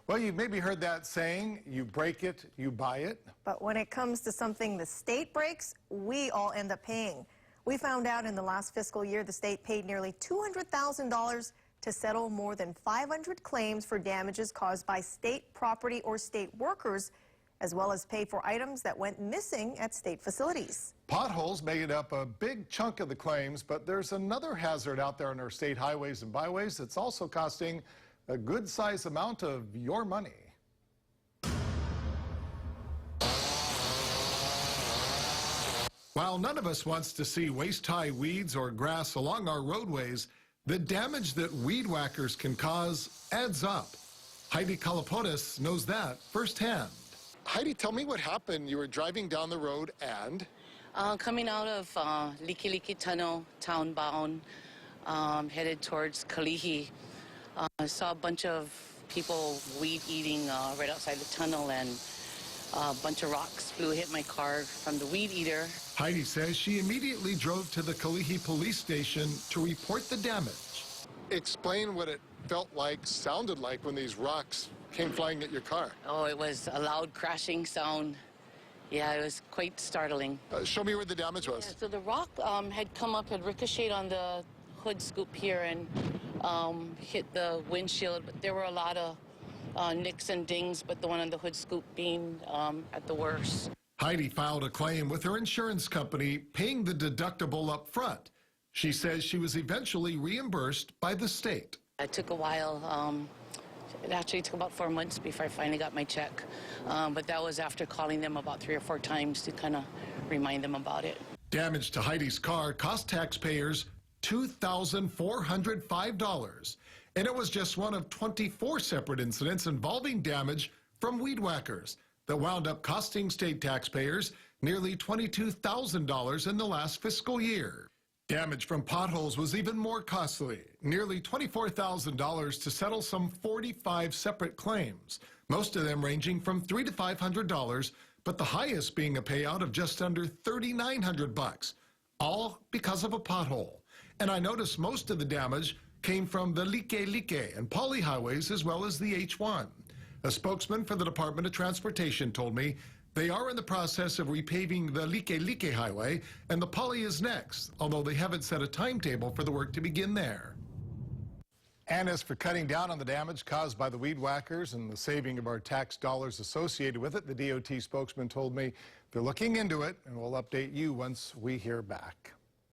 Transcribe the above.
Well, you've maybe heard that saying, you break it, you buy it. But when it comes to something the state breaks, we all end up paying. We found out in the last fiscal year the state paid nearly $200,000 to settle more than 500 claims for damages caused by state property or state workers, as well as pay for items that went missing at state facilities. Potholes made up a big chunk of the claims, but there's another hazard out there on our state highways and byways that's also costing a good-sized amount of your money. While none of us wants to see waist-high weeds or grass along our roadways, the damage that weed whackers can cause adds up. Heidi Kalapotis knows that firsthand. Heidi, tell me what happened. You were driving down the road and? Coming out of Likelike Tunnel, town-bound, headed towards Kalihi. I saw a bunch of people weed-eating right outside the tunnel, and a bunch of rocks hit my car from the weed eater. Heidi says she immediately drove to the Kalihi police station to report the damage. Explain what it felt like, sounded like when these rocks came flying at your car. Oh, it was a loud crashing sound. Yeah, it was quite startling. Show me where the damage was. Yeah, so the rock had come up, had ricocheted on the hood scoop here and hit the windshield. But there were a lot of nicks and dings, but the one on the hood scoop being at the worst. Heidi filed a claim with her insurance company, paying the deductible up front. She says she was eventually reimbursed by the state. It took a while. It actually took about 4 months before I finally got my check. But that was after calling them about 3 or 4 times to kind of remind them about it. Damage to Heidi's car cost taxpayers $2,405. And it was just one of 24 separate incidents involving damage from weed whackers that wound up costing state taxpayers nearly $22,000 in the last fiscal year. Damage from potholes was even more costly, nearly $24,000 to settle some 45 separate claims, most of them ranging from $300 to $500, but the highest being a payout of just under $3,900, all because of a pothole. And I noticed most of the damage came from the Likelike and Pali highways as well as the H1. A spokesman for the Department of Transportation told me they are in the process of repaving the Likelike highway, and the Pali is next, although they haven't set a timetable for the work to begin there. And as for cutting down on the damage caused by the weed whackers and the saving of our tax dollars associated with it, the DOT spokesman told me they're looking into it, and we'll update you once we hear back.